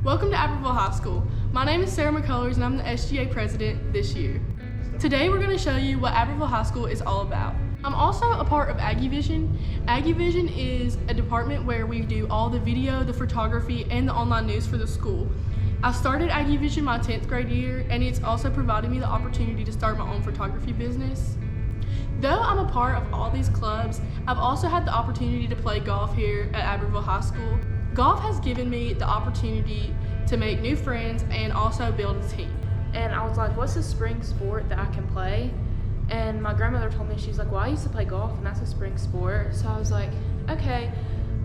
Welcome to Albertville High School. My name is Sarah McCullers and I'm the SGA president this year. Today we're going to show you what Albertville High School is all about. I'm also a part of Aggie Vision. Aggie Vision is a department where we do all the video, the photography, and the online news for the school. I started Aggie Vision my 10th grade year, and it's also provided me the opportunity to start my own photography business. Though I'm a part of all these clubs, I've also had the opportunity to play golf here at Albertville High School. Golf has given me the opportunity to make new friends and also build a team. And I was like, what's a spring sport that I can play? And my grandmother told me, she's like, well, I used to play golf and that's a spring sport. So I was like, okay,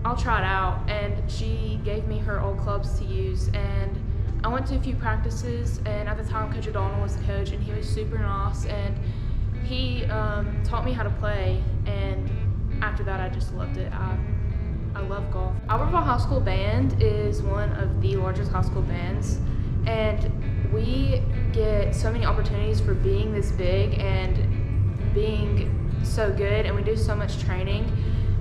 I'll try it out. And she gave me her old clubs to use. And I went to a few practices, and at the time Coach O'Donnell was the coach, and he was super nice. And he taught me how to play, and after that I just loved it. I love golf. Albertville High School Band is one of the largest high school bands, and we get so many opportunities for being this big and being so good, and we do so much training.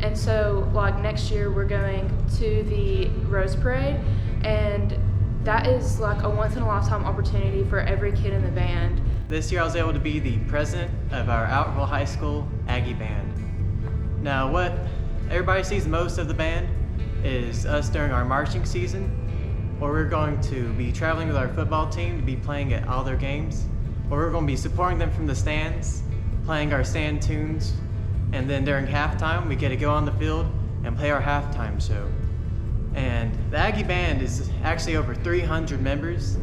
And so like next year we're going to the Rose Parade, and that is like a once in a lifetime opportunity for every kid in the band. This year I was able to be the president of our Albertville High School Aggie Band. Now what everybody sees most of the band is us during our marching season, where we're going to be traveling with our football team to be playing at all their games, where we're going to be supporting them from the stands, playing our stand tunes, and then during halftime we get to go on the field and play our halftime show. And the Aggie Band is actually over 300 members,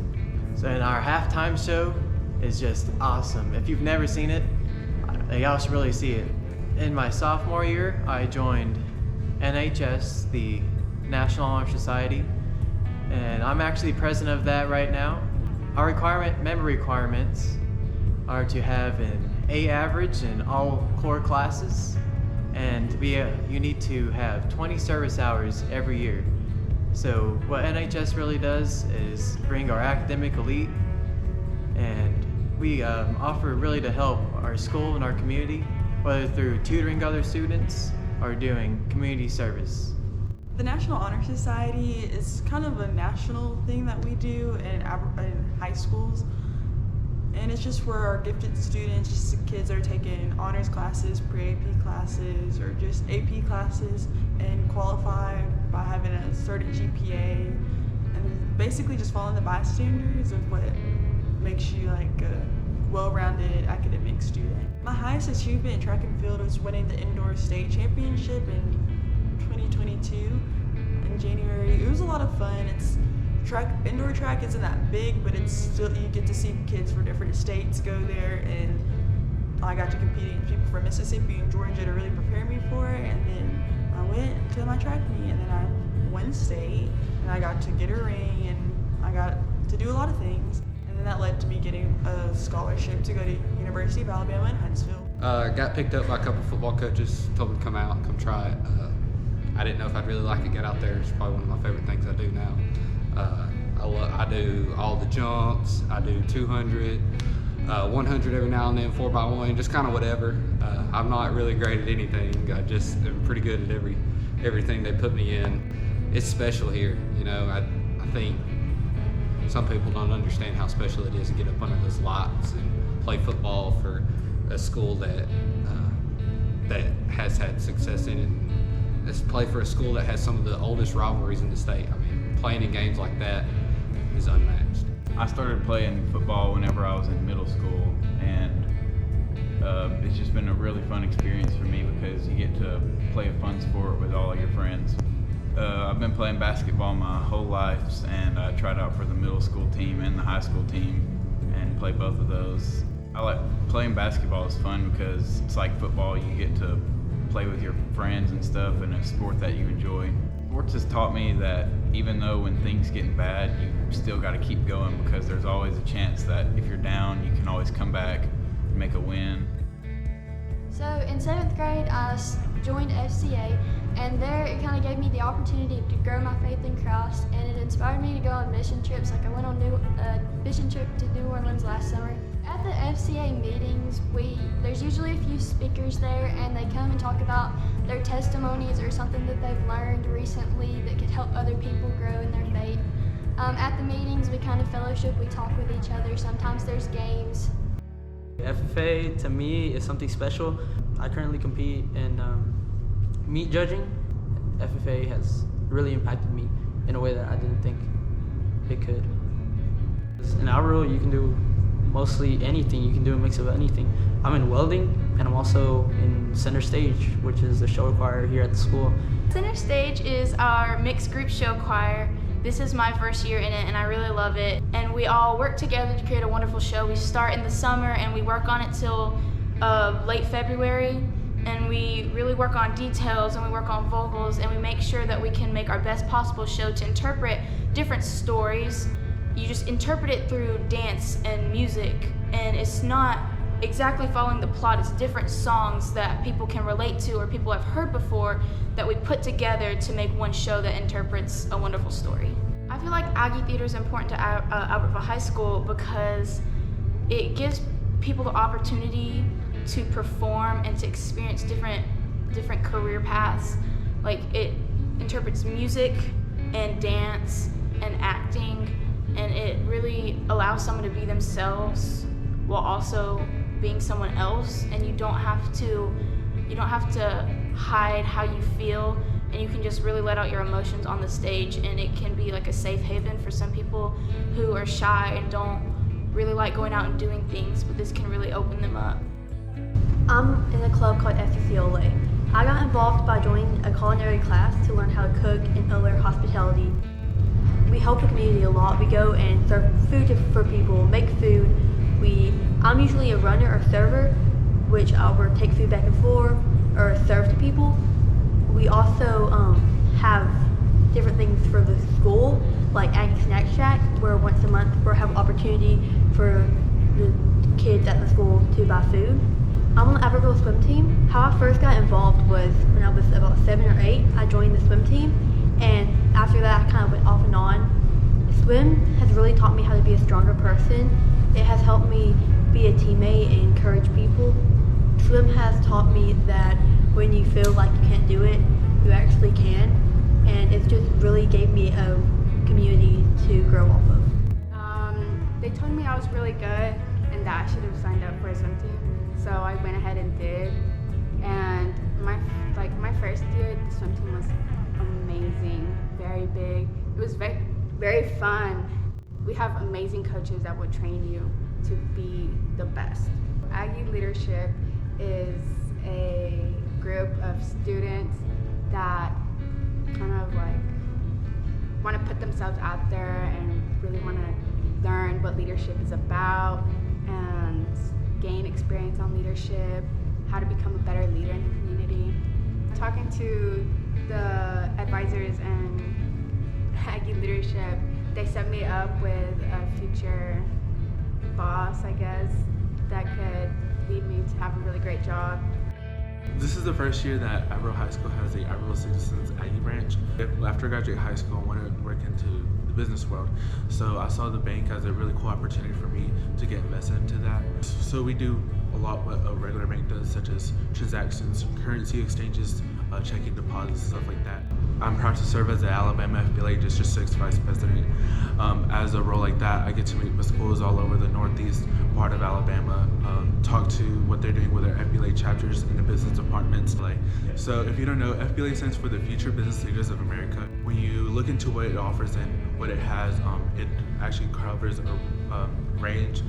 so in our halftime show is just awesome. If you've never seen it, y'all should really see it. In my sophomore year, I joined NHS, the National Honor Society, and I'm actually president of that right now. Our member requirements are to have an A average in all core classes, and you need to have 20 service hours every year. So what NHS really does is bring our academic elite, and we offer really to help our school and our community, whether through tutoring other students or doing community service. The National Honor Society is kind of a national thing that we do in high schools, and it's just for our gifted students, just kids that are taking honors classes, pre-AP classes, or just AP classes and qualify by having a certain GPA, and basically just following the bystanders of what makes you like a well-rounded academic student. My highest achievement in track and field was winning the indoor state championship in 2022 in January. It was a lot of fun. Indoor track isn't that big, but it's still, you get to see kids from different states go there, and I got to compete against people from Mississippi and Georgia to really prepare me for it. And then I went to my track meet, and then I won state, and I got to get a ring, and I got to do a lot of things. And then that led to me getting a scholarship to go to University of Alabama in Huntsville. Got picked up by a couple football coaches, told me to come out, come try it. I didn't know if I'd really like it, get out there. It's probably one of my favorite things I do now. I do all the jumps, I do 200, 100 every now and then, 4x1, just kind of whatever. I'm not really great at anything. I just am pretty good at everything they put me in. It's special here, you know. I think some people don't understand how special it is to get up under those lights and play football for a school that has had success in it. Let's play for a school that has some of the oldest rivalries in the state. I mean, playing in games like that is unmatched. I started playing football whenever I was in middle school, and it's just been a really fun experience for me because you get to play a fun sport with all of your friends. I've been playing basketball my whole life, and I tried out for the middle school team and the high school team and play both of those. I like playing basketball. Is fun because it's like football. You get to play with your friends and stuff, and a sport that you enjoy. Sports has taught me that even though when things get bad, you still got to keep going, because there's always a chance that if you're down, you can always come back and make a win. So in 7th grade, I joined FCA, and there it kind of gave me the opportunity to grow my faith in Christ, and it inspired me to go on mission trips. Like I went on a mission trip to New Orleans last summer. At the FCA meetings, there's usually a few speakers there, and they come and talk about their testimonies or something that they've learned recently that could help other people grow in their faith. At the meetings, we kind of fellowship, we talk with each other. Sometimes there's games. FFA to me is something special. I currently compete in meat judging. FFA has really impacted me in a way that I didn't think it could. In Albertville, you can do mostly anything. You can do a mix of anything. I'm in welding, and I'm also in center stage, which is the show choir here at the school. Center stage is our mixed group show choir. This is my first year in it, and I really love it. And we all work together to create a wonderful show. We start in the summer, and we work on it till late February. And we really work on details, and we work on vocals, and we make sure that we can make our best possible show to interpret different stories. You just interpret it through dance and music, and it's not exactly following the plot. It's different songs that people can relate to or people have heard before that we put together to make one show that interprets a wonderful story. I feel like Aggie Theater is important to Albertville High School because it gives people the opportunity to perform and to experience different career paths. Like, it interprets music and dance and acting, and it really allows someone to be themselves while also being someone else, and you don't have to hide how you feel, and you can just really let out your emotions on the stage, and it can be like a safe haven for some people who are shy and don't really like going out and doing things, but this can really open them up. I'm in a club called FCCOLA. I got involved by joining a culinary class to learn how to cook and other hospitality. We help the community a lot. We go and serve food for people, make food. I'm usually a runner or server, which I will take food back and forth or serve to people. We also have different things for the school, like Aggie Snack Shack, where once a month we'll have opportunity for the kids at the school to buy food. I'm on the Albertville swim team. How I first got involved was when I was about 7 or 8. I joined the swim team, and after that I kind of went off and on. Swim has really taught me how to be a stronger person. It has helped me be a teammate and encourage people. Swim has taught me that when you feel like you can't do it, you actually can, and it just really gave me a community to grow off of. They told me I was really good and that I should have signed up for a swim team, so I went ahead and did. And my first year, the swim team was amazing, very big. It was very, very fun. We have amazing coaches that will train you to be the best. Aggie Leadership is a group of students that kind of like want to put themselves out there and really want to learn what leadership is about and gain experience on leadership, how to become a better leader in the community. Talking to the advisors and Aggie Leadership, they set me up with a future boss, I guess, that could lead me to have a really great job. This is the first year that Albertville High School has the Albertville Citizens Aggie branch. After I graduated high school, I wanted to work into the business world. So I saw the bank as a really cool opportunity for me to get invested into that. So we do a lot what a regular bank does, such as transactions, currency exchanges, checking deposits, stuff like that. I'm proud to serve as the Alabama FBLA District 6 Vice President. As a role like that, I get to meet with schools all over the northeast part of Alabama, talk to what they're doing with their FBLA chapters in the business departments. So if you don't know, FBLA stands for the Future Business Leaders of America. When you look into what it offers and what it has, it actually covers a range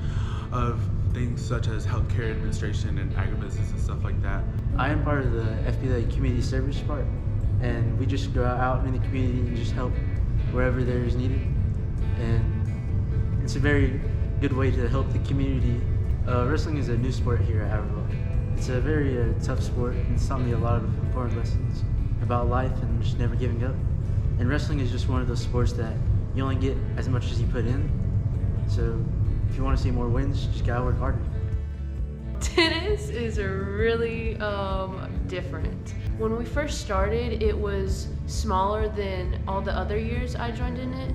of things such as healthcare administration and agribusiness and stuff like that. I am part of the FBLA community service part, and we just go out in the community and just help wherever there is needed. And it's a very good way to help the community. Wrestling is a new sport here at Albertville. It's a very tough sport, and it's taught me a lot of important lessons about life and just never giving up. And wrestling is just one of those sports that you only get as much as you put in. So if you want to see more wins, just gotta work harder. Tennis is really different. When we first started, it was smaller than all the other years I joined in it,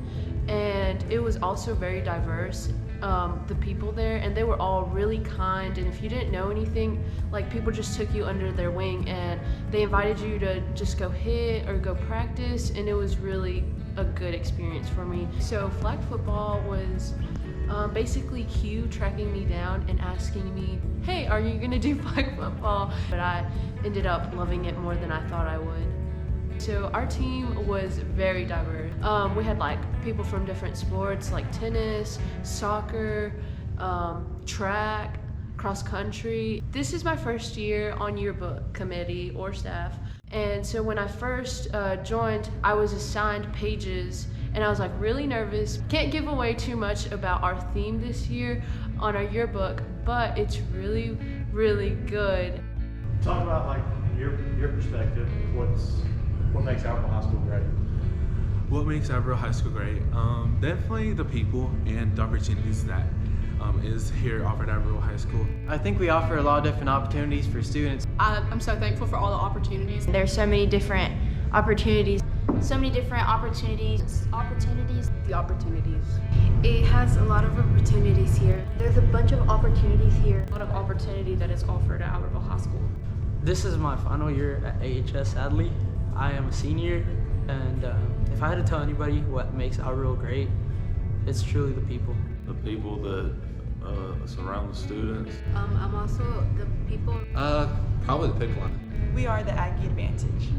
and it was also very diverse. the people there, and they were all really kind, and if you didn't know anything, like, people just took you under their wing and they invited you to just go hit or go practice, and it was really a good experience for me. So flag football was basically Q tracking me down and asking me, hey, are you gonna do flag football? But I ended up loving it more than I thought I would. So our team was very diverse. We had like people from different sports like tennis, soccer, track, cross country. This is my first year on yearbook committee or staff. And so when I first joined, I was assigned pages and I was like really nervous. Can't give away too much about our theme this year on our yearbook, but it's really, really good. Talk about, like, in your perspective, what makes Albertville High School great? What makes Albertville High School great? Definitely the people and the opportunities that is here offered at Albertville High School. I think we offer a lot of different opportunities for students. I'm so thankful for all the opportunities. There's so many different opportunities. So many different opportunities. The opportunities. It has a lot of opportunities here. There's a bunch of opportunities here. A lot of opportunity that is offered at Albertville High School. This is my final year at AHS, sadly. I am a senior, and if I had to tell anybody what makes Albertville great, it's truly the people. The people that surround the students. I'm also the people. Probably the pick line. We are the Aggie advantage.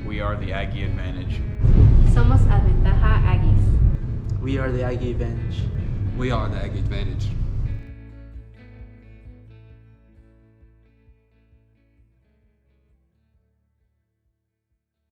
We are the Aggie advantage. Somos Ventaja Aggies. We are the Aggie advantage. We are the Aggie advantage.